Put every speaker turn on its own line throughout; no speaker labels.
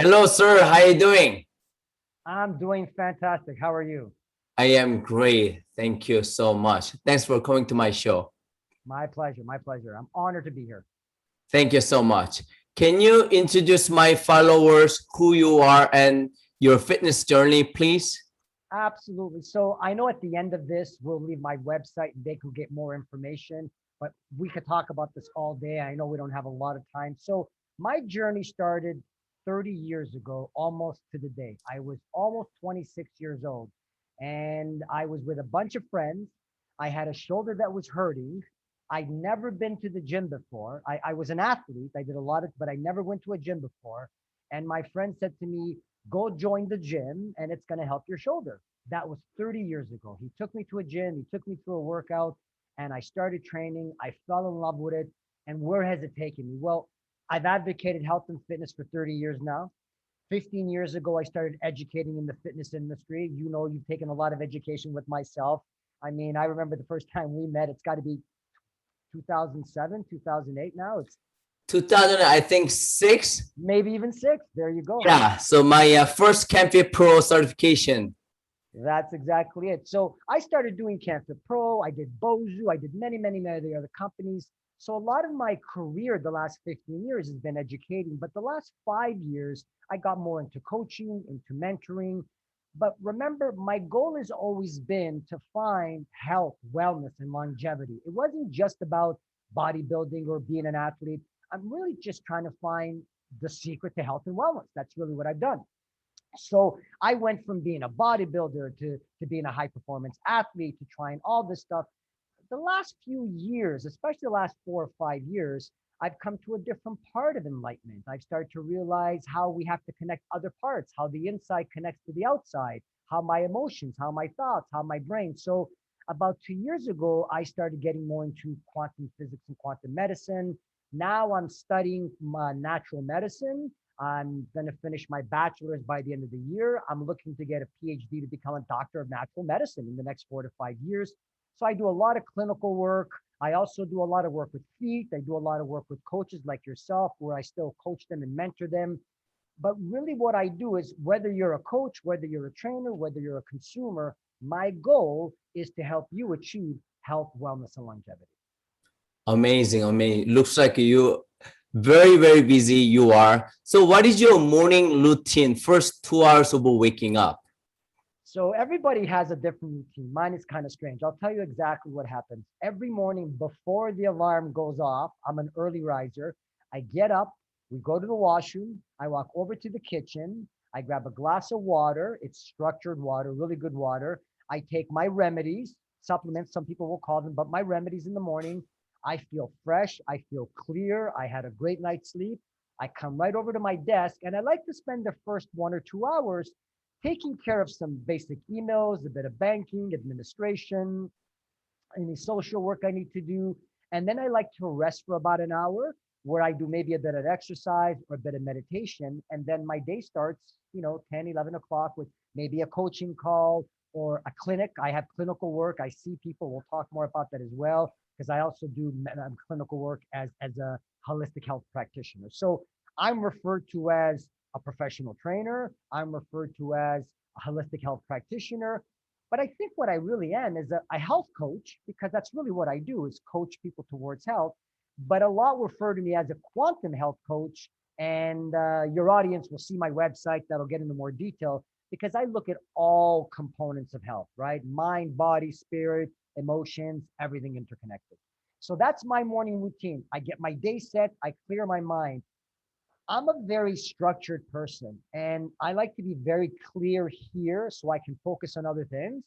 Hello, sir. How are you doing?
I'm doing fantastic. How are you?
I am great. Thank you so much. Thanks for coming to my show.
My pleasure. My pleasure. I'm honored to be here.
Thank you so much. Can you introduce my followers who you are and your fitness journey, please?
Absolutely. So I know at the end of this, we'll leave my website and they can get more information, but we could talk about this all day. I know we don't have a lot of time. So my journey started 30 years ago, almost to the day. I was almost 26 years old and I was with a bunch of friends. I had a shoulder that was hurting. I'd never been to the gym before. I was an athlete. I did a lot of, but I never went to a gym before. And my friend said to me, go join the gym and it's going to help your shoulder. That was 30 years ago. He took me to a gym, he took me through a workout, and I started training. I fell in love with it. And where has it taken me? Well, I've advocated health and fitness for 30 years now. 15 years ago, I started educating in the fitness industry. You know, you've taken a lot of education with myself. I mean, I remember the first time we met, it's got to be 2007, 2008 now. It's
2000, I think, six.
maybe even six. There you go.
Yeah. So my first canfitpro certification.
That's exactly it. So I started doing canfitpro. I did Bozu. I did many other companies. So a lot of my career, the last 15 years, has been educating. But the last 5 years, I got more into coaching, into mentoring. But remember, my goal has always been to find health, wellness, and longevity. It wasn't just about bodybuilding or being an athlete. I'm really just trying to find the secret to health and wellness. That's really what I've done. So I went from being a bodybuilder to being a high performance athlete to trying all this stuff. The last few years, especially the last 4 or 5 years, I've come to a different part of enlightenment. I've started to realize how we have to connect other parts, how the inside connects to the outside, how my emotions, how my thoughts, how my brain. So about 2 years ago, I started getting more into quantum physics and quantum medicine. Now I'm studying natural medicine. I'm going to finish my bachelor's by the end of the year. I'm looking to get a PhD to become a doctor of natural medicine in the next 4 to 5 years. So I do a lot of clinical work. I also do a lot of work with feet. I do a lot of work with coaches like yourself, where I still coach them and mentor them. But really, what I do is whether you're a coach, whether you're a trainer, whether you're a consumer, my goal is to help you achieve health, wellness, and longevity.
Amazing, amazing. Looks like you very busy you are. So what is your morning routine? First 2 hours of waking up.
So everybody has a different routine. Mine is kind of strange. I'll tell you exactly what happens. Every morning before the alarm goes off, I'm an early riser. I get up, we go to the washroom, I walk over to the kitchen, I grab a glass of water. It's structured water, really good water. I take my remedies, supplements, some people will call them, but my remedies in the morning. I feel fresh, I feel clear, I had a great night's sleep. I come right over to my desk and I like to spend the first 1 or 2 hours taking care of some basic emails, a bit of banking, administration, any social work I need to do. And then I like to rest for about an hour where I do maybe a bit of exercise or a bit of meditation. And then my day starts, 10, 11 o'clock with maybe a coaching call or a clinic. I have clinical work. I see people. We'll talk more about that as well, because I also do clinical work as a holistic health practitioner. So I'm referred to as a professional trainer. I'm referred to as a holistic health practitioner. But I think what I really am is a health coach, because that's really what I do, is coach people towards health. But a lot refer to me as a quantum health coach. And your audience will see my website that'll get into more detail, because I look at all components of health, right? Mind, body, spirit, emotions, everything interconnected. So that's my morning routine. I get my day set, I clear my mind. I'm a very structured person and I like to be very clear here so I can focus on other things.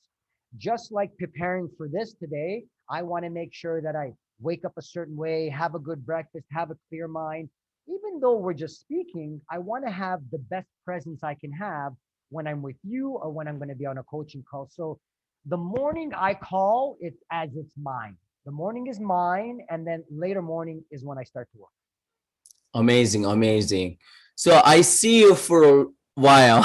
Just like preparing for this today, I want to make sure that I wake up a certain way, have a good breakfast, have a clear mind. Even though we're just speaking, I want to have the best presence I can have when I'm with you or when I'm going to be on a coaching call. So the morning I call it as it's mine. The morning is mine, and then later morning is when I start to work.
Amazing, amazing. So I see you for a while.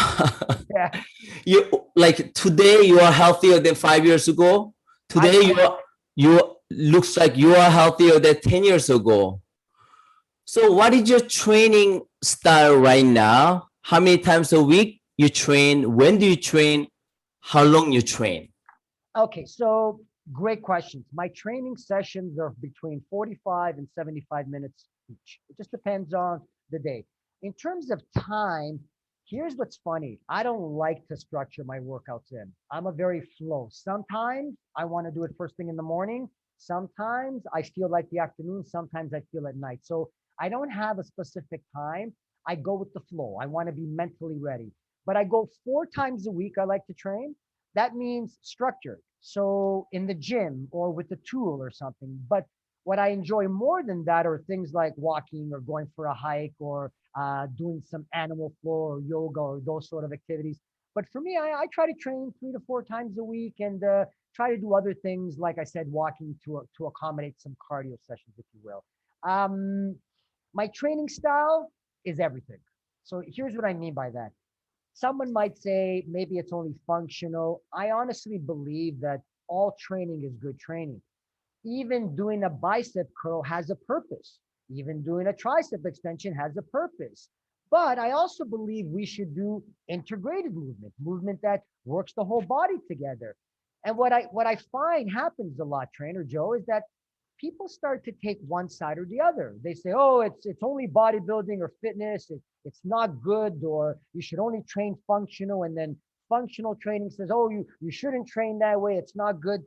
Yeah.
You like today you are healthier than 5 years ago. Today you looks like you are healthier than 10 years ago. So what is your training style right now? how many times a week you train, when do you train, how long you train?
Okay, so great questions. My training sessions are between 45 and 75 minutes each. It just depends on the day. In terms of time, here's what's funny. I don't like to structure my workouts in. I'm a very flow. Sometimes I want to do it first thing in the morning. Sometimes I feel like the afternoon. Sometimes I feel at night. So I don't have a specific time. I go with the flow. I want to be mentally ready. But I go 4 times a week. I like to train. That means structured. So in the gym or with a tool or something. But what I enjoy more than that are things like walking or going for a hike or doing some animal flow or yoga or those sort of activities. But for me, I try to train 3 to 4 times a week and try to do other things, like I said, walking to accommodate some cardio sessions, if you will. Um, my training style is everything. So here's what I mean by that. Someone might say maybe it's only functional. I honestly believe that all training is good training. Even doing a bicep curl has a purpose. Even doing a tricep extension has a purpose. But I also believe we should do integrated movement, movement that works the whole body together. And what I find happens a lot, Trainer Joe, is that people start to take one side or the other. They say, "Oh, it's only bodybuilding or fitness. It's not good, or you should only train functional." And then functional training says, "Oh, you shouldn't train that way. It's not good."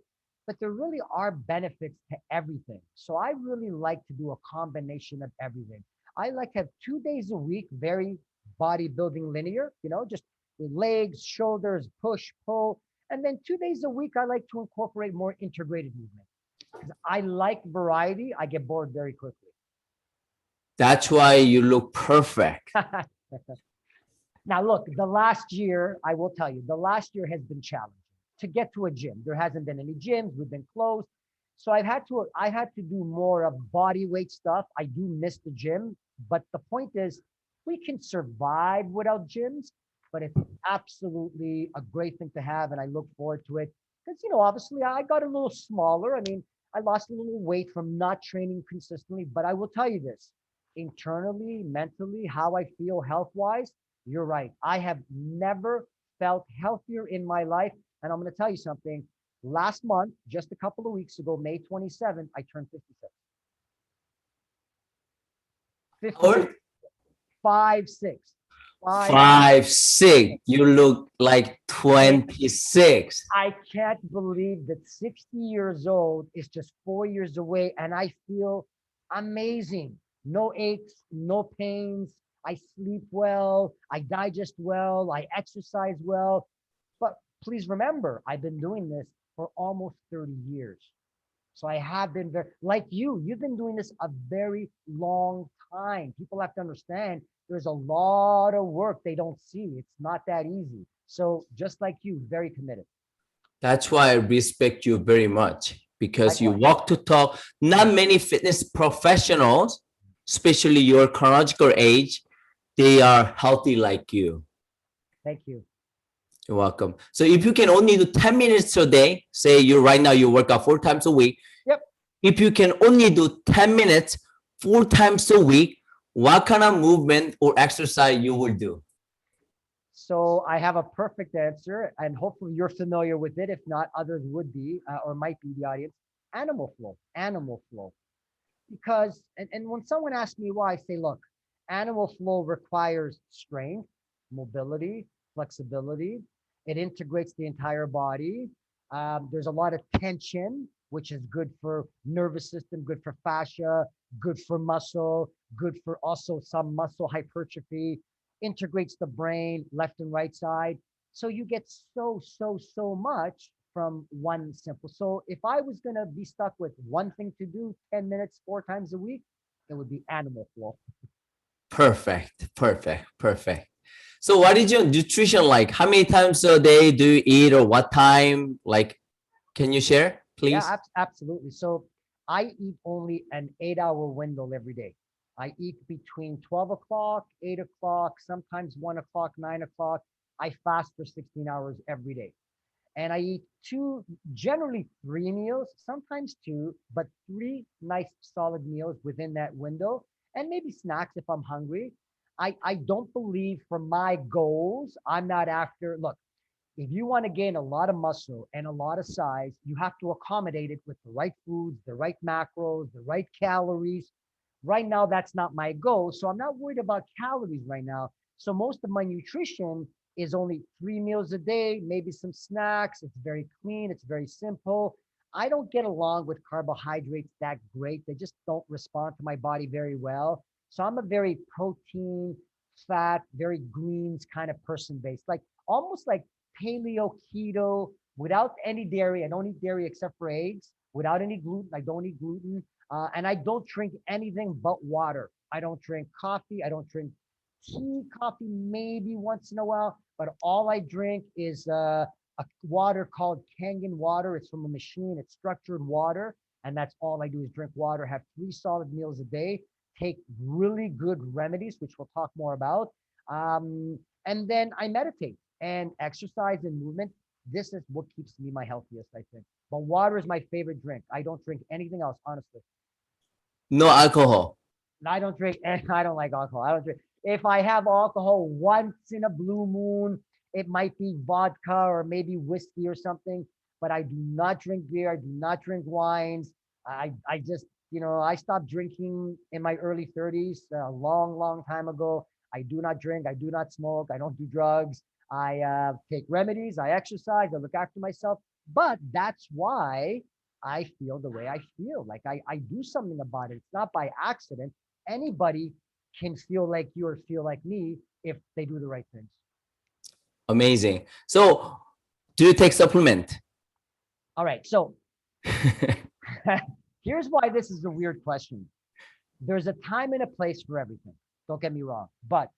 But there really are benefits to everything. So I really like to do a combination of everything. I like to have 2 days a week, very bodybuilding linear, just with legs, shoulders, push, pull. And then 2 days a week, I like to incorporate more integrated movement because I like variety. I get bored very quickly.
That's why you look perfect.
Now, look, the last year, I will tell you, the last year has been challenging to get to a gym. There hasn't been any gyms. We've been closed. So I had to do more of body weight stuff. I do miss the gym, but the point is we can survive without gyms, but it's absolutely a great thing to have. And I look forward to it because, obviously I got a little smaller. I mean, I lost a little weight from not training consistently, but I will tell you this internally, mentally, how I feel health wise, you're right. I have never felt healthier in my life. And I'm going to tell you something. Last month, just a couple of weeks ago, May 27th, I turned 56.
Or
56, 5, 6, 5.
5'6". You look like 26.
I can't believe that 60 years old is just 4 years away and I feel amazing. No aches, no pains. I sleep well. I digest well. I exercise well. But please remember, I've been doing this for almost 30 years. So I have been very, like you've been doing this a very long time. People have to understand there's a lot of work they don't see. It's not that easy. So just like you, very committed.
That's why I respect you very much because you
Likewise.
walk to talk. Not many fitness professionals, especially your chronological age, they are healthy like you.
Thank you.
You're welcome. So if you can only do 10 minutes a day, say you right now you work out 4 times a week.
Yep.
If you can only do 10 minutes 4 times a week, what kind of movement or exercise you will do?
So I have a perfect answer, and hopefully you're familiar with it. If not, others would be or might be the audience. Animal flow, animal flow. Because, and when someone asks me why, I say, look, animal flow requires strength, mobility, flexibility. It integrates the entire body. There's a lot of tension, which is good for nervous system, good for fascia, good for muscle, good for also some muscle hypertrophy, integrates the brain, left and right side. So you get so much from one simple. So if I was going to be stuck with one thing to do 10 minutes, 4 times a week, it would be animal flow.
Perfect, perfect, perfect. So what is your nutrition like? How many times a day do you eat or what time? Like, can you share,
Yeah,
please?
absolutely. So I eat only an 8 hour window every day. I eat between 12 o'clock, 8 o'clock, sometimes 1 o'clock, 9 o'clock. I fast for 16 hours every day. And I eat two, generally 3 meals, sometimes two, but three nice solid meals within that window, and maybe snacks if I'm hungry. I don't believe for my goals, I'm not after, look, if you want to gain a lot of muscle and a lot of size, you have to accommodate it with the right foods, the right macros, the right calories. Right now, that's not my goal. So I'm not worried about calories right now. So most of my nutrition is only 3 meals a day, maybe some snacks. It's very clean, it's very simple. I don't get along with carbohydrates that great. They just don't respond to my body very well. So I'm a very protein, fat, very greens kind of person based, like almost like paleo keto without any dairy. I don't eat dairy except for eggs. Without any gluten, I don't eat gluten. And I don't drink anything but water. I don't drink coffee. I don't drink tea, coffee, maybe once in a while. But all I drink is a water called Kangen water. It's from a machine. It's structured water. And that's all I do is drink water, have 3 solid meals a day, take really good remedies, which we'll talk more about. And then I meditate and exercise and movement. This is what keeps me my healthiest, I think. But water is my favorite drink. I don't drink anything else, honestly.
No alcohol.
I don't drink, and I don't like alcohol. I don't drink. If I have alcohol once in a blue moon, it might be vodka or maybe whiskey or something. But I do not drink beer. I do not drink wines. I just, I stopped drinking in my early 30s, a long, long time ago. I do not drink. I do not smoke. I don't do drugs. I take remedies. I exercise. I look after myself. But that's why I feel the way I feel. Like I do something about it. It's not by accident. Anybody can feel like you or feel like me if they do the right things.
Amazing. So do you take supplement?
All right. So here's why this is a weird question. There's a time and a place for everything. Don't get me wrong. But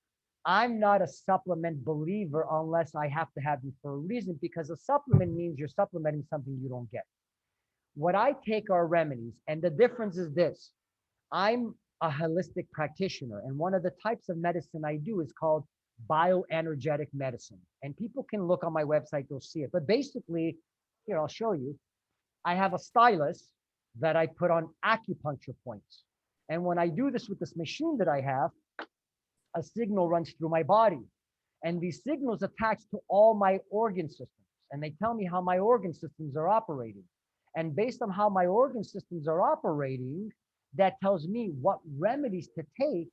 I'm not a supplement believer unless I have to have you for a reason, because a supplement means you're supplementing something you don't get. What I take are remedies. And the difference is this: I'm a holistic practitioner, and one of the types of medicine I do is called bioenergetic medicine. And people can look on my website, they'll see it. But basically, here, I'll show you. I have a stylus that I put on acupuncture points. And when I do this with this machine that I have, a signal runs through my body. And these signals attach to all my organ systems. And they tell me how my organ systems are operating. And based on how my organ systems are operating, that tells me what remedies to take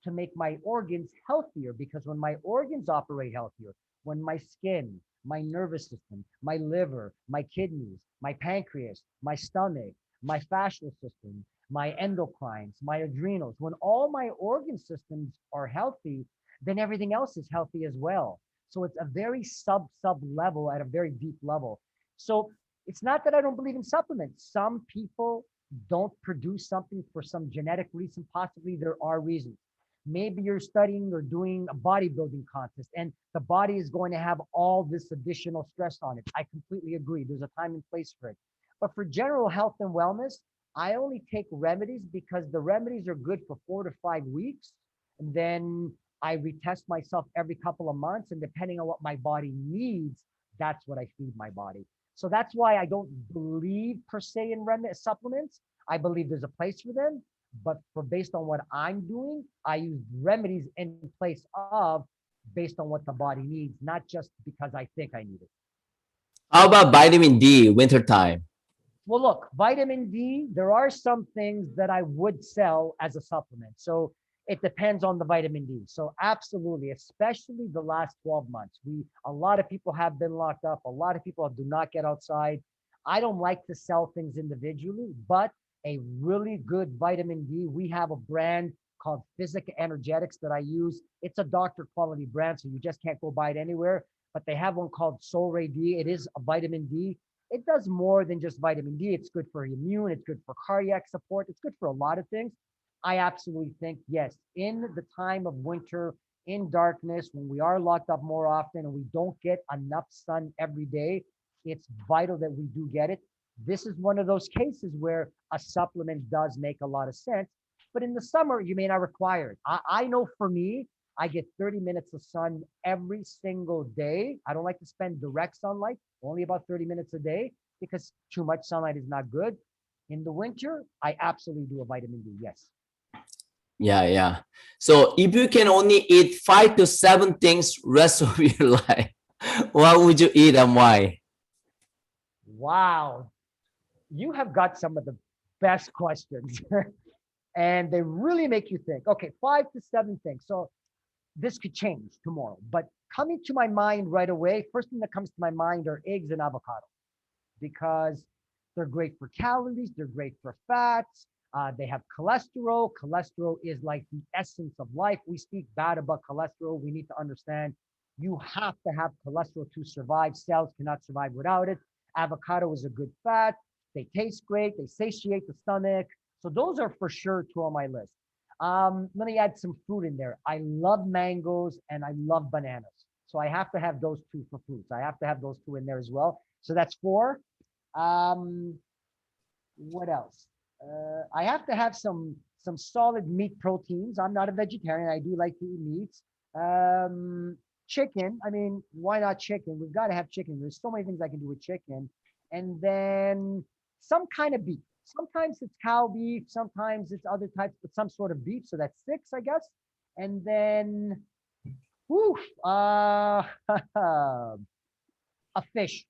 to make my organs healthier. Because when my organs operate healthier, when my skin, my nervous system, my liver, my kidneys, my pancreas, my stomach, my fascial system, my endocrines, my adrenals, when all my organ systems are healthy, then everything else is healthy as well. So it's a very sub level at a very deep level. So it's not that I don't believe in supplements. Some people don't produce something for some genetic reason. Possibly there are reasons. Maybe you're studying or doing a bodybuilding contest and the body is going to have all this additional stress on it. I completely agree. There's a time and place for it. But for general health and wellness, I only take remedies because the remedies are good for 4 to 5 weeks. And then I retest myself every couple of months. And depending on what my body needs, that's what I feed my body. So that's why I don't believe per se in supplements. I believe there's a place for them, but for based on what I'm doing, I use remedies in place of based on what the body needs, not just because I think I need it.
How about vitamin D, wintertime?
Well, look, vitamin D, there are some things that I would sell as a supplement. So it depends on the vitamin D. So absolutely, especially the last 12 months. A lot of people have been locked up. A lot of people do not get outside. I don't like to sell things individually, but a really good vitamin D, we have a brand called Physica Energetics that I use. It's a doctor quality brand, so you just can't go buy it anywhere. But they have one called Soul Ray D. It is a vitamin D. It does more than just vitamin D. It's good for immune. It's good for cardiac support. It's good for a lot of things. I absolutely think, yes, in the time of winter, in darkness, when we are locked up more often and we don't get enough sun every day, it's vital that we do get it. This is one of those cases where a supplement does make a lot of sense. But in the summer, you may not require it. I know for me, I get 30 minutes of sun every single day. I don't like to spend direct sunlight, only about 30 minutes a day, because too much sunlight is not good. In the winter, I absolutely do a vitamin D, yes.
Yeah, yeah. So if you can only eat 5 to 7 things rest of your life, what would you eat and why?
Wow. You have got some of the best questions and they really make you think. Okay, 5 to 7 things. So this could change tomorrow, but coming to my mind right away, first thing that comes to my mind are eggs and avocado because they're great for calories, they're great for fats. They have cholesterol. Cholesterol is like the essence of life. We speak bad about cholesterol. We need to understand you have to have cholesterol to survive. Cells cannot survive without it. Avocado is a good fat. They taste great. They satiate the stomach. So those are for sure two on my list. Let me add some fruit in there. I love mangoes and I love bananas. So I have to have those two for fruits. I have to have those two in there as well. So that's four. Um, what else? I have to have some solid meat proteins. I'm not a vegetarian. I do like to eat meats. Chicken. I mean, why not chicken? We've got to have chicken. There's so many things I can do with chicken. And then some kind of beef. Sometimes it's cow beef. Sometimes it's other types, but some sort of beef. So that's six, I guess. And then, whew, a fish,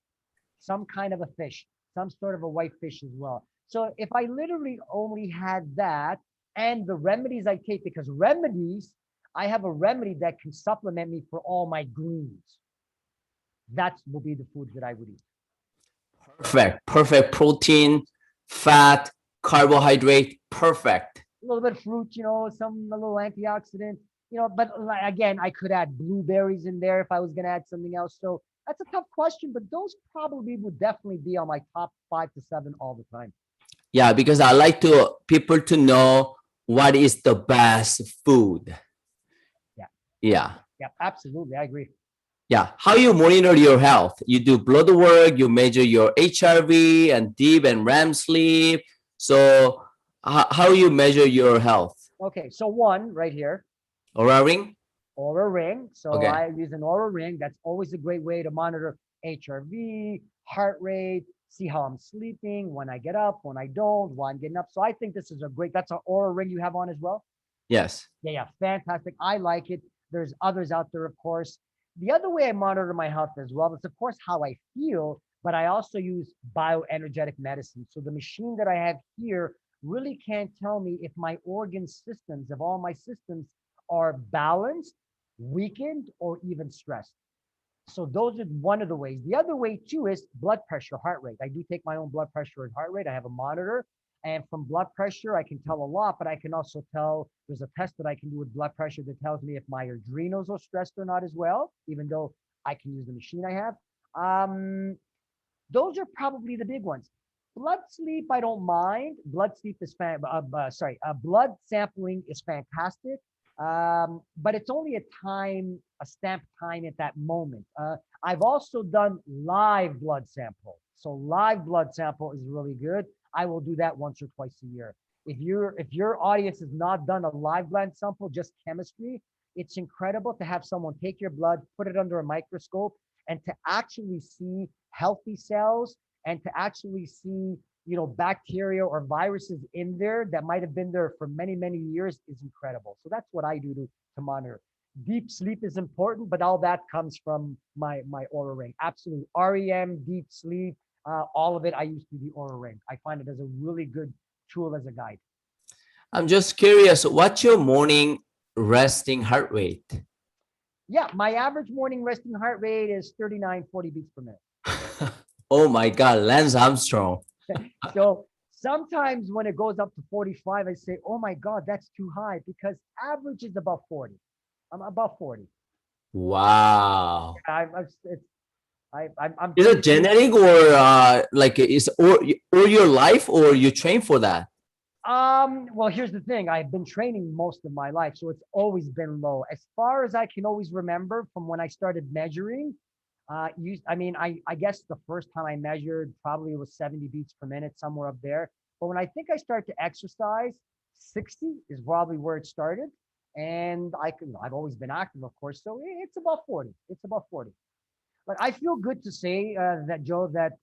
some kind of a fish, some sort of a white fish as well. So if I literally only had that and the remedies I take, because remedies, I have a remedy that can supplement me for all my greens. That will be the foods that I would eat.
Perfect. Perfect protein, fat, carbohydrate. Perfect.
A little bit of fruit, some a little antioxidant, but again, I could add blueberries in there if I was going to add something else. So that's a tough question, but those probably would definitely be on my top 5 to 7 all the time.
Yeah, because I like to people to know what is the best food.
Yeah.
Yeah.
Yeah, absolutely. I agree.
Yeah. How you monitor your health? You do blood work, you measure your HRV and deep and REM sleep. So how you measure your health?
Okay, so one right here,
Aura ring?
Aura Ring. So
Okay.
I use an Aura Ring. That's always a great way to monitor HRV, heart rate, see how I'm sleeping, when I get up, when I don't, while I'm getting up. So I think this is a great, that's an Aura Ring you have on as well.
Yes.
Yeah, yeah, fantastic. I like it. There's others out there, of course. The other way I monitor my health as well is, of course, how I feel, but I also use bioenergetic medicine. So the machine that I have here really can't tell me if my organ systems, if all my systems are balanced, weakened, or even stressed. So those are one of the ways. The other way too is blood pressure, heart rate. I do take my own blood pressure and heart rate. I have a monitor. And from blood pressure, I can tell a lot, but I can also tell there's a test that I can do with blood pressure that tells me if my adrenals are stressed or not as well, even though I can use the machine I have. Those are probably the big ones. Blood sleep, I don't mind. Blood sleep is blood sampling is fantastic. But it's only a time, a stamped time at that moment. I've also done live blood sample. So live blood sample is really good. I will do that once or twice a year. If your audience has not done a live blood sample, just chemistry, it's incredible to have someone take your blood, put it under a microscope, and to actually see healthy cells and to actually see bacteria or viruses in there that might have been there for many, many years is incredible. So that's what I do to monitor. Deep sleep is important, but all that comes from my Aura Ring. Absolute REM, deep sleep, all of it. I use through the Aura Ring. I find it as a really good tool as a guide.
I'm just curious, what's your morning resting heart rate?
Yeah, my average morning resting heart rate is 39, 40 beats per minute.
Oh my God, Lance Armstrong.
So sometimes when it goes up to 45, I say, oh my God, that's too high because average is about 40. I'm about 40.
Wow.
I'm
Is it genetic or like is or your life or you train for that?
Well, here's the thing. I've been training most of my life, so it's always been low. As far as I can always remember from when I started measuring, I guess the first time I measured probably was 70 beats per minute, somewhere up there. But when I think I start to exercise, 60 is probably where it started. And I've always been active, of course. So it's about 40. It's about 40. But I feel good to say that, Joe, that,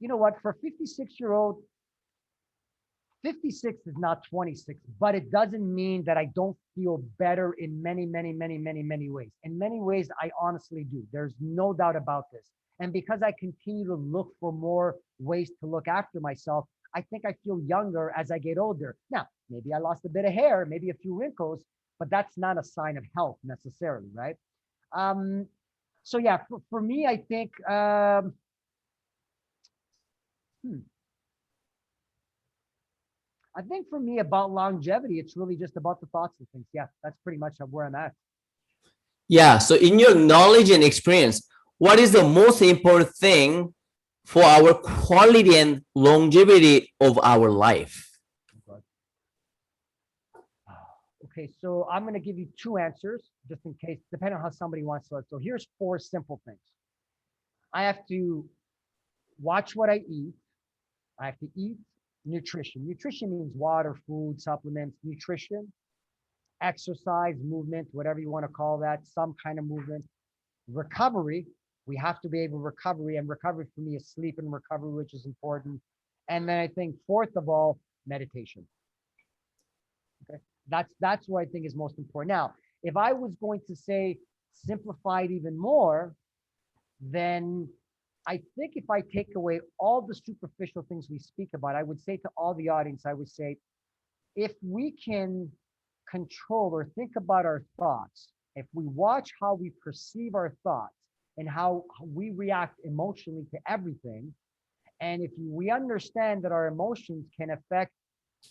you know what, for a 56-year-old, 56 is not 26, but it doesn't mean that I don't feel better in many, many, many, many, many ways. In many ways, I honestly do. There's no doubt about this. And because I continue to look for more ways to look after myself, I think I feel younger as I get older. Now, maybe I lost a bit of hair, maybe a few wrinkles, but that's not a sign of health necessarily, right? Um, so yeah, for me, I think hmm, I think for me about longevity, it's really just about the thoughts of things. Yeah, that's pretty much where I'm at.
Yeah. So in your knowledge and experience, what is the most important thing for our quality and longevity of our life?
Okay, so I'm going to give you two answers just in case, depending on how somebody wants to. So here's four simple things. I have to watch what I eat. I have to eat nutrition. Nutrition means water, food, supplements, nutrition, exercise, movement, whatever you want to call that, some kind of movement. Recovery, we have to be able to recovery, and recovery for me is sleep and recovery, which is important. And then I think fourth of all, meditation. Okay, that's what I think is most important. Now, if I was going to say simplify it even more, then I think if I take away all the superficial things we speak about, I would say to all the audience, I would say, if we can control or think about our thoughts, if we watch how we perceive our thoughts and how we react emotionally to everything, and if we understand that our emotions can affect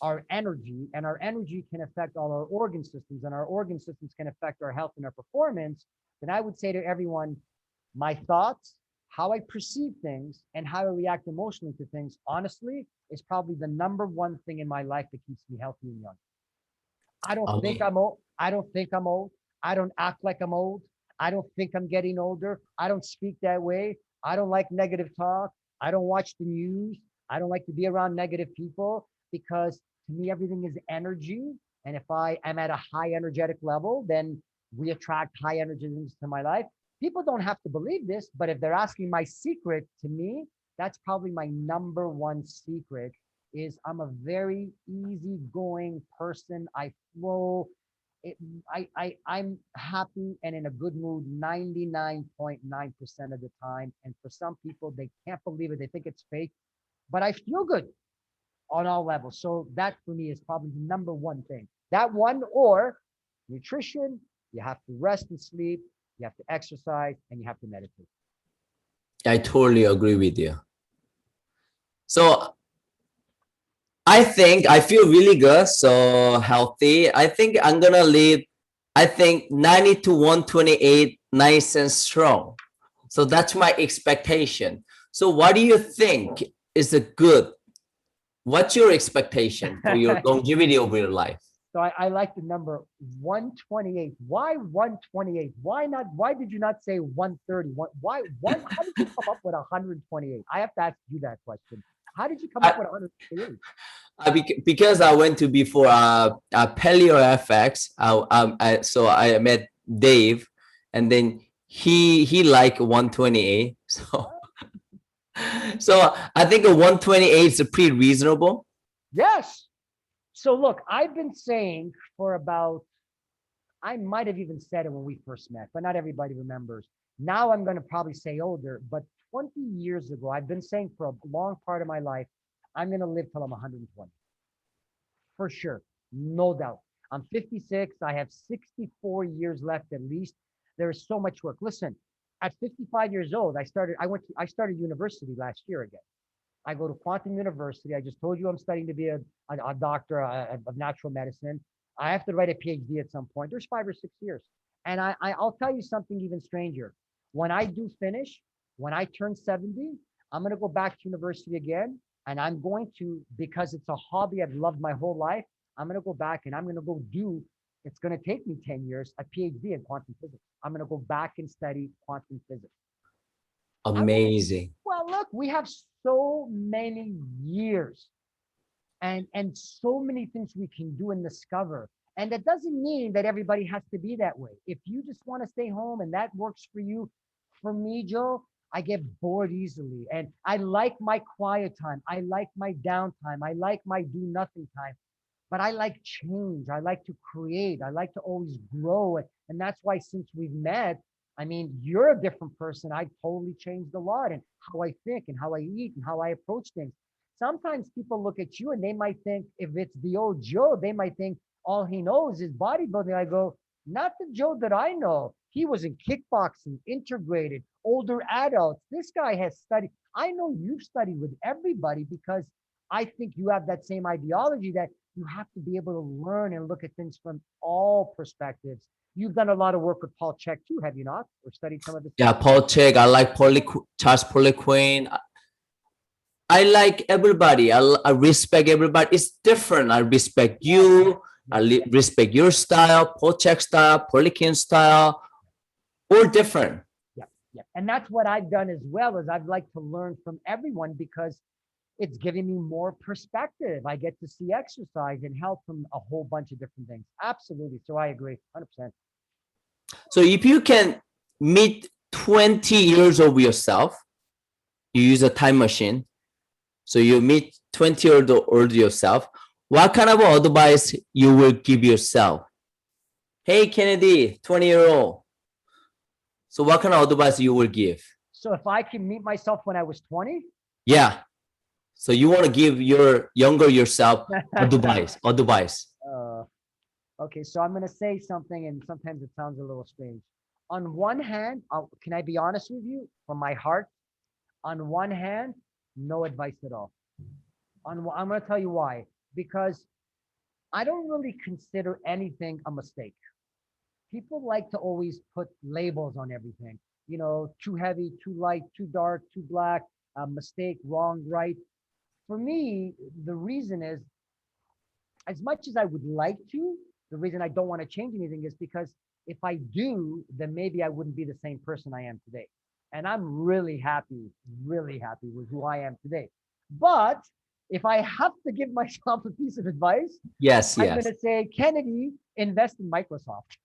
our energy, and our energy can affect all our organ systems, and our organ systems can affect our health and our performance, then I would say to everyone, my thoughts, how I perceive things, and how I react emotionally to things, honestly, is probably the number one thing in my life that keeps me healthy and young. I don't think
Okay.
I'm old. I don't think I'm old. I don't act like I'm old. I don't think I'm getting older. I don't speak that way. I don't like negative talk. I don't watch the news. I don't like to be around negative people because to me, everything is energy. And if I am at a high energetic level, then we attract high energy into my life. People don't have to believe this, but if they're asking my secret to me, that's probably my number one secret is I'm a very easygoing person. I flow. It, I'm happy and in a good mood 99.9% of the time. And for some people, they can't believe it. They think it's fake, but I feel good on all levels. So that for me is probably the number one thing. That one or nutrition, you have to rest and sleep, you have to exercise, and you have to meditate.
I totally agree with you. So I think I feel really good, so healthy. I think I'm gonna live, I think 90 to 128, nice and strong. So that's my expectation. So what do you think is a good? What's your expectation for your longevity of your life?
So I like the number 128. Why 128? Why not? Why did you not say 130? Why? How did you come up with 128? I have to ask you that question. How did you come up
I,
with 128?
because I went to before Paleo FX. So I met Dave, and then he like 128. So I think a 128 is pretty reasonable.
Yes. So look, I've been saying for about, I might have even said it when we first met, but not everybody remembers. Now I'm going to probably say older, but 20 years ago, I've been saying for a long part of my life, I'm going to live till I'm 120. For sure. No doubt. I'm 56. I have 64 years left at least. There is so much work. Listen, at 55 years old, I started university last year again. I go to Quantum University. I just told you I'm studying to be a doctor of natural medicine. I have to write a PhD at some point. There's 5 or 6 years. And I'll tell you something even stranger. When I do finish, when I turn 70, I'm going to go back to university again. And I'm going to, because it's a hobby I've loved my whole life, I'm going to go back and I'm going to go do, it's going to take me 10 years, a PhD in quantum physics. I'm going to go back and study quantum physics. I will,
Amazing.
well, look, we have so many years and so many things we can do and discover. And that doesn't mean that everybody has to be that way. If you just want to stay home and that works for you, for me, Joe, I get bored easily. And I like my quiet time. I like my downtime. I like my do nothing time. But I like change. I like to create. I like to always grow. And that's why since we've met, I mean, you're a different person. I've totally changed a lot in how I think and how I eat and how I approach things. Sometimes people look at you and they might think, if it's the old Joe, they might think all he knows is bodybuilding. I go, not the Joe that I know. He was in kickboxing, integrated, older adults. This guy has studied. I know you've studied with everybody because I think you have that same ideology that you have to be able to learn and look at things from all perspectives. You've done a lot of work with Paul Chek too, have you not? Or studied some of this?
Yeah, Paul Chek. I like Charles Poliquin. I like everybody. I respect everybody. It's different. I respect you. Respect your style, Paul Chek style, Poliquin style, all different.
Yeah, yeah. And that's what I've done as well, is I'd like to learn from everyone because it's giving me more perspective. I get to see exercise and health from a whole bunch of different things. Absolutely. So I agree 100%.
So if you can meet 20 years of yourself, you use a time machine. So you meet 20 years old yourself. What kind of advice you will give yourself? Hey, Kennedy, 20-year-old. So what kind of advice you will give?
So if I can meet myself when I was 20,
Yeah. So you want to give your younger yourself advice.
uh, okay, so I'm going to say something, and sometimes it sounds a little strange. On one hand, can I be honest with you from my heart? On one hand, no advice at all. I'm going to tell you why. Because I don't really consider anything a mistake. People like to always put labels on everything. You know, too heavy, too light, too dark, too black, mistake, wrong, right. For me, the reason is, as much as I would like to, the reason I don't want to change anything is because if I do, then maybe I wouldn't be the same person I am today. And I'm really happy with who I am today. But if I have to give myself a piece of advice,
Yes,
I'm going
yes.
to say, Kennedy, invest in Microsoft.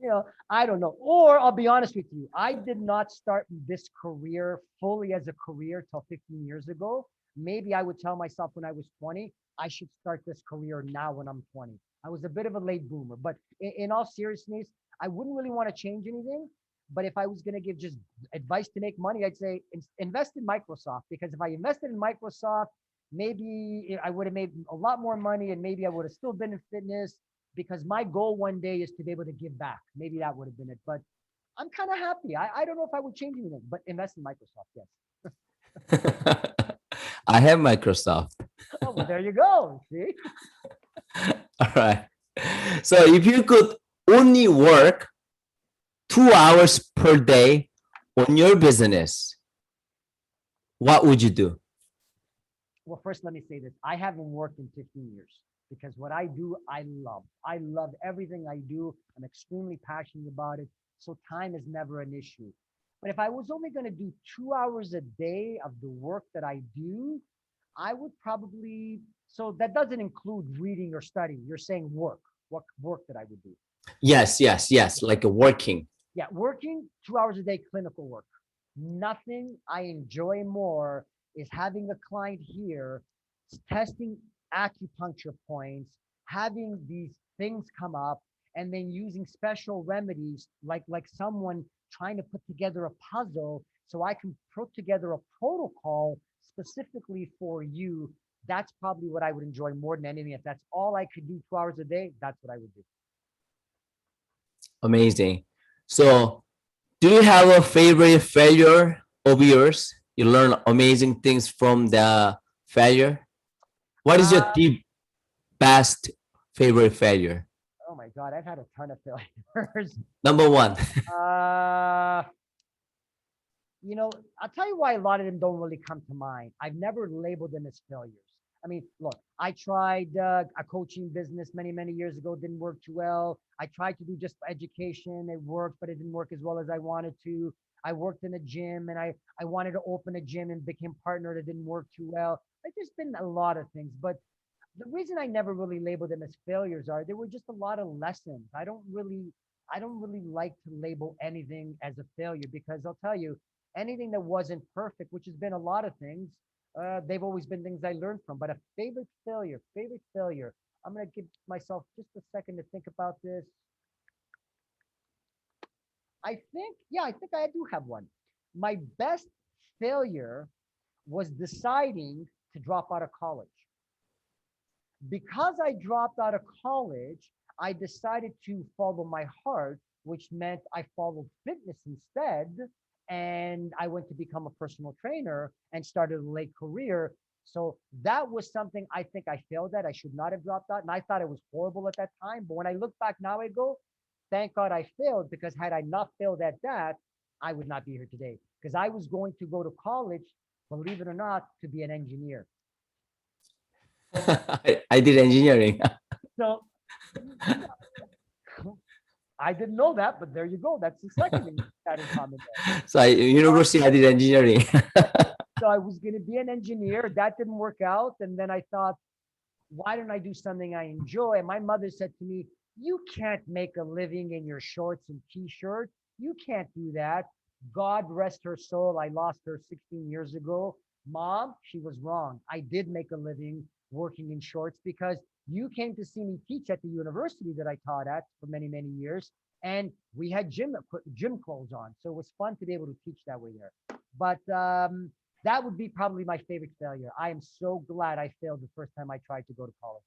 You know, I don't know. Or I'll be honest with you, I did not start this career fully as a career till 15 years ago. Maybe I would tell myself when I was 20, I should start this career now when I'm 20. I was a bit of a late boomer, but in all seriousness, I wouldn't really want to change anything. But if I was going to give just advice to make money, I'd say invest in Microsoft, because if I invested in Microsoft, maybe I would have made a lot more money and maybe I would have still been in fitness, because my goal one day is to be able to give back. Maybe that would have been it. But I'm kind of happy. I don't know if I would change anything, but invest in Microsoft, yes.
I have Microsoft.
Oh, well, there you go. See?
All right. So if you could only work 2 hours per day on your business, what would you do?
Well, first, let me say this. I haven't worked in 15 years because what I do, I love. I love everything I do. I'm extremely passionate about it. So time is never an issue. But if I was only going to do 2 hours a day of the work that I do, I would probably, so that doesn't include reading or studying. You're saying work, what work that I would do.
Yes, yes, yes. Like a working.
Yeah, working 2 hours a day, clinical work. Nothing I enjoy more is having a client here, testing acupuncture points, having these things come up, and then using special remedies like someone trying to put together a puzzle so I can put together a protocol specifically for you. That's probably what I would enjoy more than anything. If that's all I could do 2 hours a day, that's what I would do.
Amazing. So do you have a favorite failure of yours? You learn amazing things from the failure. What is your
Uh,
deep, best favorite failure?
oh my God, I've had a ton of failures.
Number one.
uh, I'll tell you why a lot of them don't really come to mind. I've never labeled them as failures. I mean, look, I tried a coaching business many, many years ago, didn't work too well. I tried to do just education. It worked, but it didn't work as well as I wanted to. I worked in a gym and I wanted to open a gym and became partner. That didn't work too well. Like, there's been a lot of things, but the reason I never really labeled them as failures are there were just a lot of lessons. I don't really like to label anything as a failure because I'll tell you, anything that wasn't perfect, which has been a lot of things, they've always been things I learned from. But a favorite failure. I'm going to give myself just a second to think about this. I think I do have one. My best failure was deciding to drop out of college. Because I dropped out of college, I decided to follow my heart, which meant I followed fitness instead. And I went to become a personal trainer and started a late career. So that was something I think I failed at. I should not have dropped out. And I thought it was horrible at that time. But when I look back now, I go, thank God I failed, because had I not failed at that, I would not be here today. Because I was going to go to college, believe it or not, to be an engineer.
I did engineering.
So I didn't know that, but there you go. That's the second thing that in common there.
So university, I did engineering.
So I was going to be an engineer. That didn't work out. And then I thought, why don't I do something I enjoy? And my mother said to me, you can't make a living in your shorts and t-shirt. You can't do that. God rest her soul. I lost her 16 years ago. Mom, she was wrong. I did make a living working in shorts because you came to see me teach at the university that I taught at for many, many years. And we had gym clothes on. So it was fun to be able to teach that way there. But that would be probably my favorite failure. I am so glad I failed the first time I tried to go to college.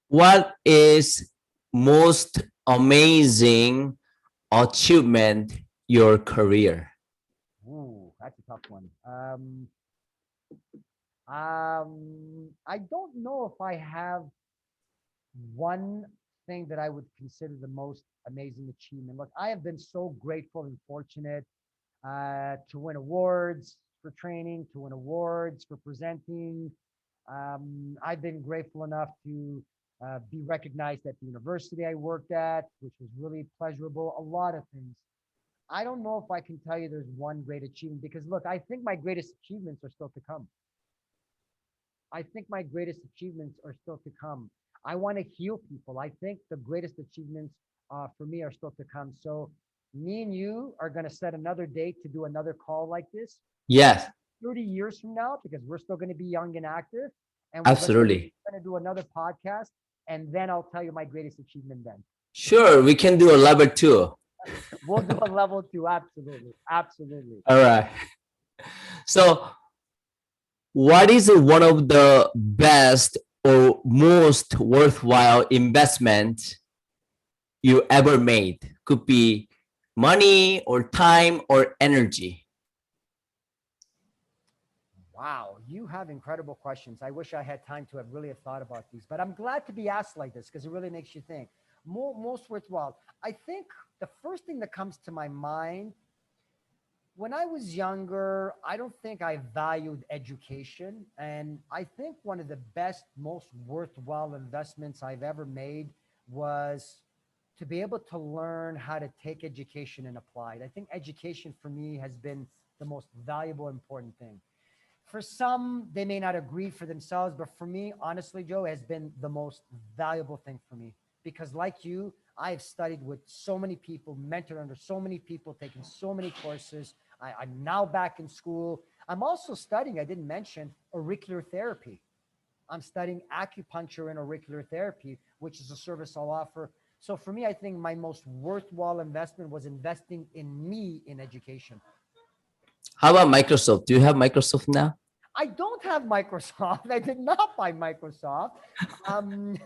What is most amazing achievement your career?
Ooh, that's a tough one. I don't know if I have one thing that I would consider the most amazing achievement. Look, I have been so grateful and fortunate to win awards for training, to win awards for presenting. I've been grateful enough to be recognized at the university I worked at, which was really pleasurable. A lot of things. I don't know if I can tell you there's one great achievement because look, I think my greatest achievements are still to come. I think my greatest achievements are still to come. I want to heal people. I think the greatest achievements for me are still to come. So me and you are going to set another date to do another call like this.
Yes,
30 years from now, because we're still going to be young and active. And
absolutely.
we're going to do another podcast. And then I'll tell you my greatest achievement then.
Sure, we can do a level 2.
We'll do a level 2. Absolutely. Absolutely.
All right. So, what is one of the best or most worthwhile investment you ever made? Could be money or time or energy.
Wow, you have incredible questions. I wish I had time to have really have thought about these, but I'm glad to be asked like this because it really makes you think. Most worthwhile. I think the first thing that comes to my mind when I was younger, I don't think I valued education. And I think one of the best, most worthwhile investments I've ever made was to be able to learn how to take education and apply it. I think education for me has been the most valuable, important thing. For some, they may not agree for themselves, but for me, honestly, Joe, it has been the most valuable thing for me because, like you, I have studied with so many people, mentored under so many people, taken so many courses. I'm now back in school. I'm also studying, I didn't mention, auricular therapy. I'm studying acupuncture and auricular therapy, which is a service I'll offer. So for me, I think my most worthwhile investment was investing in me in education.
How about Microsoft? Do you have Microsoft now?
I don't have Microsoft. I did not buy Microsoft. Um,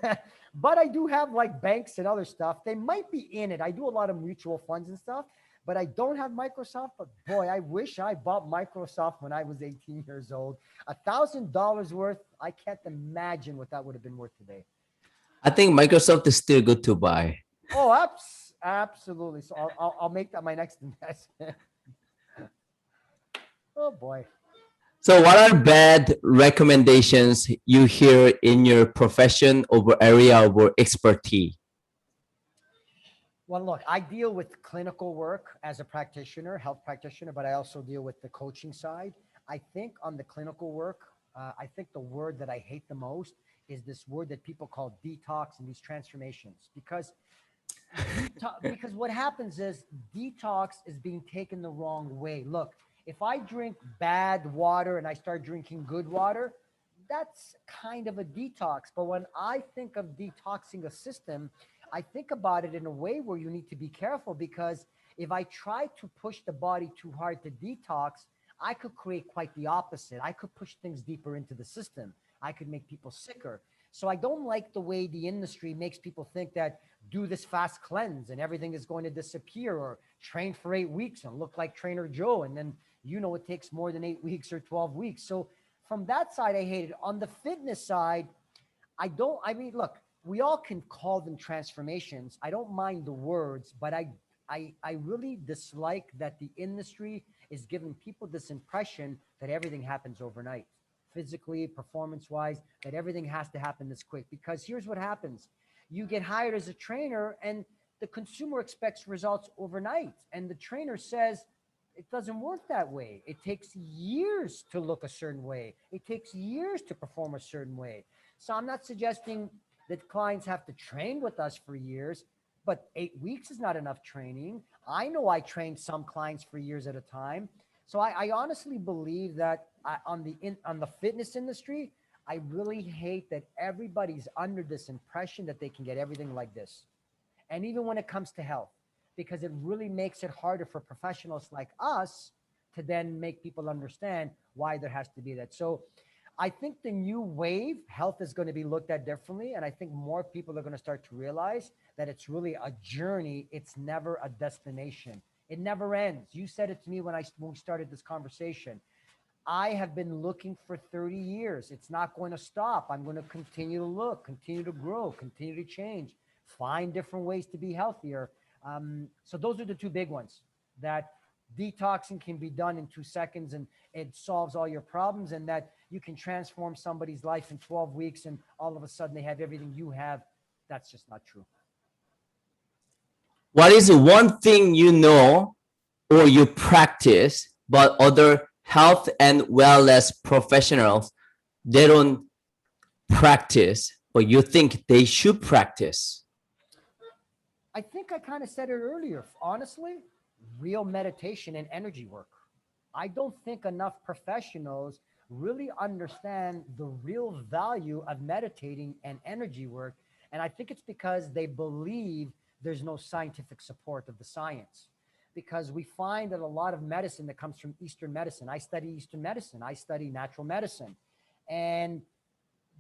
but I do have like banks and other stuff. They might be in it. I do a lot of mutual funds and stuff, but I don't have Microsoft. But boy, I wish I bought Microsoft when I was 18 years old. $1,000 worth. I can't imagine what that would have been worth today.
I think Microsoft is still good to buy.
Oh, absolutely. So I'll make that my next investment. Oh boy.
So what are bad recommendations you hear in your profession over area of expertise?
Well, look, I deal with clinical work as a practitioner, health practitioner, but I also deal with the coaching side. I think on the clinical work, I think the word that I hate the most is this word that people call detox and these transformations. Because Detox, because what happens is detox is being taken the wrong way. Look, if I drink bad water and I start drinking good water, that's kind of a detox. But when I think of detoxing a system, I think about it in a way where you need to be careful, because if I try to push the body too hard to detox, I could create quite the opposite. I could push things deeper into the system. I could make people sicker. So I don't like the way the industry makes people think that do this fast cleanse and everything is going to disappear, or train for 8 weeks and look like Trainer Joe. And then, it takes more than 8 weeks or 12 weeks. So from that side, I hate it. On the fitness side, I mean, look, we all can call them transformations. I don't mind the words, but I really dislike that the industry is giving people this impression that everything happens overnight, physically, performance wise, that everything has to happen this quick. Because here's what happens: you get hired as a trainer, and the consumer expects results overnight. And the trainer says, it doesn't work that way. It takes years to look a certain way. It takes years to perform a certain way. So I'm not suggesting that clients have to train with us for years, but 8 weeks is not enough training. I know I trained some clients for years at a time. So I honestly believe that on the fitness industry, I really hate that everybody's under this impression that they can get everything like this. And even when it comes to health, because it really makes it harder for professionals like us to then make people understand why there has to be that. So I think the new wave, health is going to be looked at differently. And I think more people are going to start to realize that it's really a journey. It's never a destination. It never ends. You said it to me when we started this conversation. I have been looking for 30 years. It's not going to stop. I'm going to continue to look, continue to grow, continue to change, find different ways to be healthier. So those are the two big ones. That detoxing can be done in 2 seconds and it solves all your problems, and that you can transform somebody's life in 12 weeks and all of a sudden they have everything you have. That's just not true.
What is the one thing you know or you practice, but other health and wellness professionals, they don't practice, but you think they should practice?
I think I kind of said it earlier. Honestly, real meditation and energy work. I don't think enough professionals really understand the real value of meditating and energy work. And I think it's because they believe there's no scientific support of the science. Because we find that a lot of medicine that comes from Eastern medicine, I study Eastern medicine, I study natural medicine. And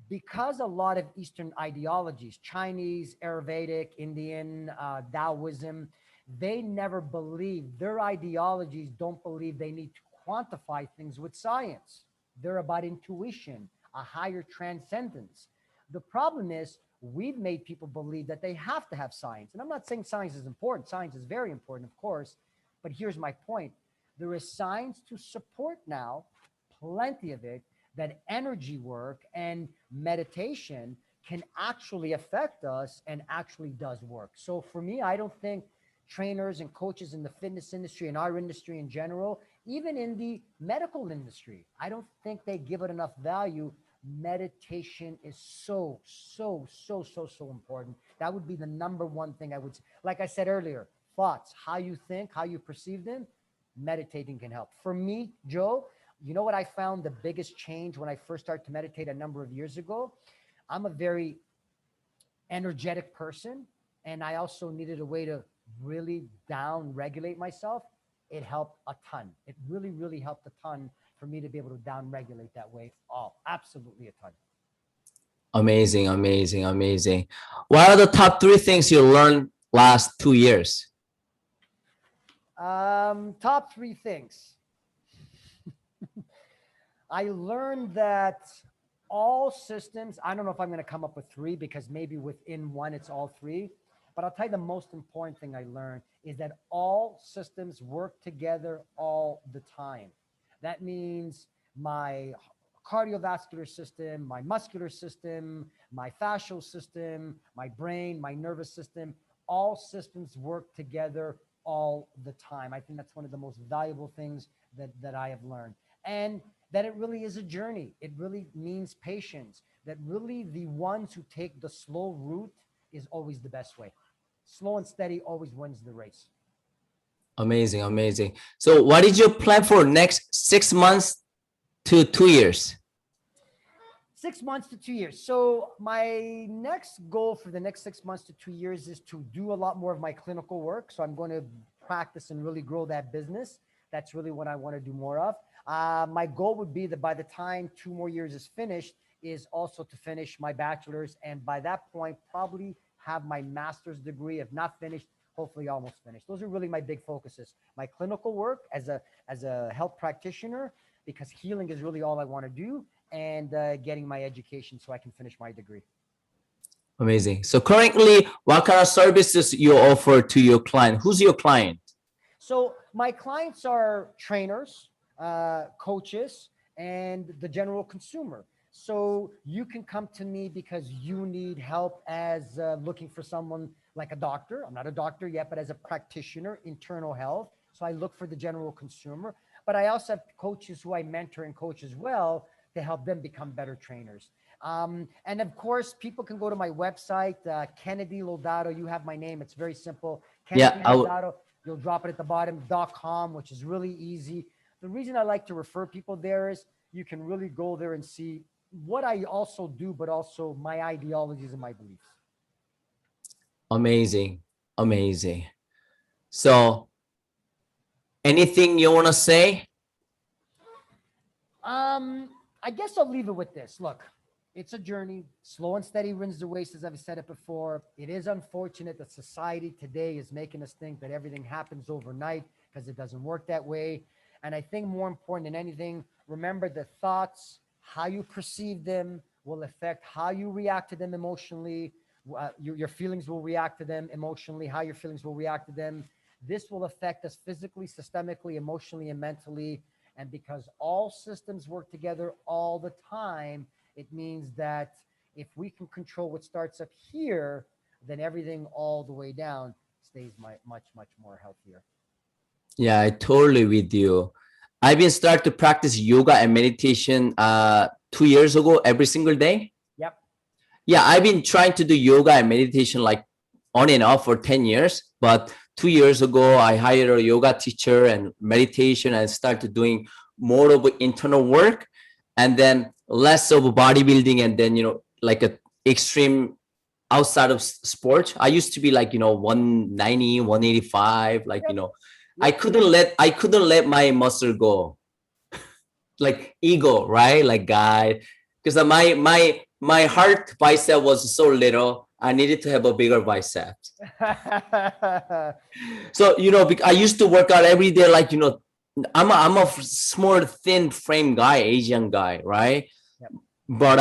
because a lot of Eastern ideologies, Chinese, Ayurvedic, Indian, Taoism, they never believe, their ideologies don't believe they need to quantify things with science. They're about intuition, a higher transcendence. The problem is we've made people believe that they have to have science. And I'm not saying science is important. Science is very important, of course. But here's my point. There is science to support now, plenty of it, that energy work and meditation can actually affect us and actually does work. So for me, I don't think trainers and coaches in the fitness industry and our industry in general, even in the medical industry, I don't think they give it enough value. Meditation is so important. That would be the number one thing I would say. Like I said earlier, thoughts, how you think, how you perceive them, meditating can help. For me, Joe, you know what I found the biggest change when I first started to meditate a number of years ago? I'm a very energetic person, and I also needed a way to really down regulate myself. It helped a ton. It really helped a ton for me to be able to down regulate that way. Oh, absolutely a ton.
Amazing, amazing, amazing. What are the top 3 things you learned last 2 years?
Top 3 things. I learned that all systems, I don't know if I'm going to come up with 3 because maybe within one it's all 3, but I'll tell you the most important thing I learned is that all systems work together all the time. That means my cardiovascular system, my muscular system, my fascial system, my brain, my nervous system, all systems work together all the time. I think that's one of the most valuable things that I have learned. And that it really is a journey. It really means patience. That really the ones who take the slow route is always the best way. slow and steady always wins the race.
Amazing, amazing. So what is your plan for next 6 months to 2 years?
6 months to 2 years. So my next goal for the next 6 months to 2 years is to do a lot more of my clinical work. So I'm going to practice and really grow that business. That's really what I want to do more of. My goal would be that by the time 2 more years is finished, is also to finish my bachelor's. And by that point, probably have my master's degree. If not finished, hopefully almost finished. Those are really my big focuses. My clinical work as a health practitioner, because healing is really all I want to do, and getting my education so I can finish my degree.
Amazing. So currently, what kind of services you offer to your client? Who's your client?
So my clients are trainers, coaches, and the general consumer. So you can come to me because you need help as looking for someone like a doctor. I'm not a doctor yet, but as a practitioner, internal health. So I look for the general consumer. But I also have coaches who I mentor and coach as well to help them become better trainers. And of course, people can go to my website, Kennedy Lodato. You have my name. It's very simple. Kennedy
Yeah,
Lodato. You'll drop it at the bottom.com, which is really easy. The reason I like to refer people there is you can really go there and see what I also do, but also my ideologies and my beliefs.
amazing, amazing. So anything you want to say?
I guess I'll leave it with this. Look, it's a journey. Slow and steady wins the race, as I've said it before. It is unfortunate that society today is making us think that everything happens overnight, because it doesn't work that way. And I think more important than anything, remember the thoughts, how you perceive them will affect how you react to them emotionally. Your feelings will react to them emotionally, how your feelings will react to them. This will affect us physically, systemically, emotionally, and mentally. And because all systems work together all the time, it means that if we can control what starts up here, then everything all the way down stays much, much more healthier.
Yeah, I totally with you. I've been start to practice yoga and meditation 2 years ago every single day.
Yep.
Yeah, I've been trying to do yoga and meditation like on and off for 10 years. But 2 years ago, I hired a yoga teacher and meditation and started doing more of internal work and then less of bodybuilding and then, like a extreme outside of sports. I used to be like, 190, 185, like,
Yep.
I
Yep.
couldn't let my muscle go, like ego, right? Like guy, because my heart bicep was so little. I needed to have a bigger bicep. So I used to work out every day. Like I'm a small, thin frame guy, Asian guy, right?
Yep.
But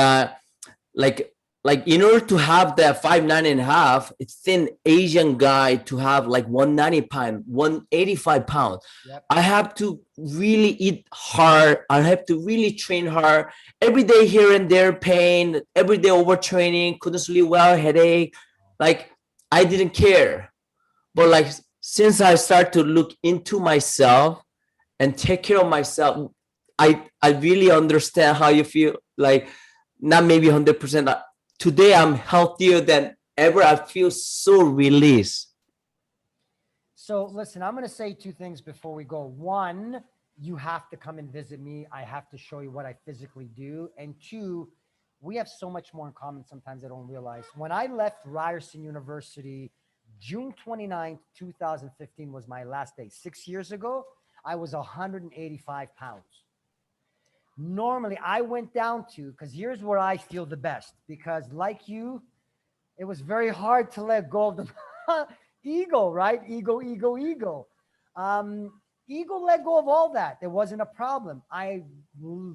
like in order to have that 5'9.5" thin Asian guy to have like 190 pound, 185 pounds,
Yep.
I have to really eat hard. I have to really train hard every day, here and there, pain, every day overtraining, couldn't sleep well, headache. Like I didn't care. But like since I start to look into myself and take care of myself, I really understand how you feel. Like not maybe 100%. Today I'm healthier than ever. I feel so released.
So listen, I'm going to say two things before we go. One, you have to come and visit me. I have to show you what I physically do. And two, we have so much more in common sometimes I don't realize. When I left Ryerson University, June 29th, 2015 was my last day. 6 years ago, I was 185 pounds. Normally, I went down to, because here's where I feel the best, because like you, it was very hard to let go of the ego, right? Ego. Um, Ego let go of all that. There wasn't a problem. I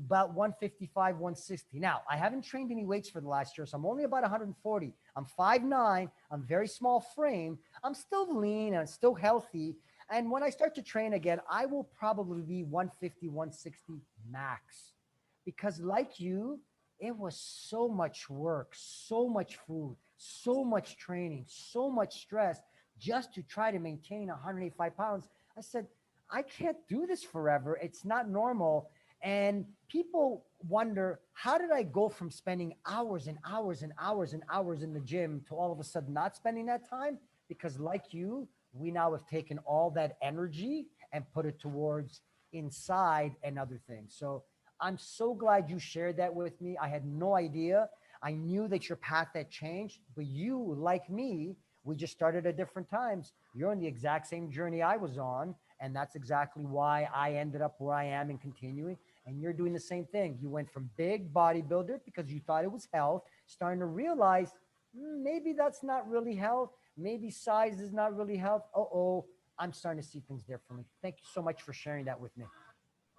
about 155, 160. Now, I haven't trained any weights for the last year, so I'm only about 140. I'm 5'9". I'm very small frame. I'm still lean and I'm still healthy. And when I start to train again, I will probably be 150, 160 max. Because like you, it was so much work, so much food, so much training, so much stress just to try to maintain 185 pounds. I said, I can't do this forever. It's not normal. And people wonder, how did I go from spending hours and hours and hours and hours in the gym to all of a sudden not spending that time? Because, like you, we now have taken all that energy and put it towards inside and other things. So I'm so glad you shared that with me. I had no idea. I knew that your path had changed, but you, like me, we just started at different times. You're on the exact same journey I was on. And that's exactly why I ended up where I am and continuing. And you're doing the same thing. You went from big bodybuilder because you thought it was health, starting to realize maybe that's not really health. Maybe size is not really health. Oh, I'm starting to see things differently. Thank you so much for sharing that with me.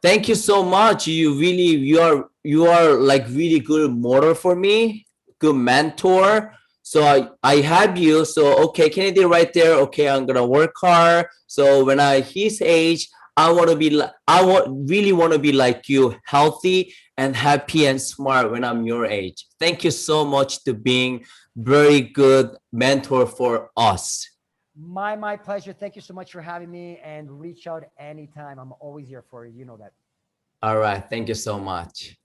Thank you so much. You are like really good model for me, good mentor. So I have you. So okay, Kennedy right there. Okay, I'm gonna work hard. So when I his age, I want to be like really want to be like you, healthy and happy and smart when I'm your age. Thank you so much to being very good mentor for us.
My pleasure. Thank you so much for having me and reach out anytime. I'm always here for you. You know that.
All right, thank you so much.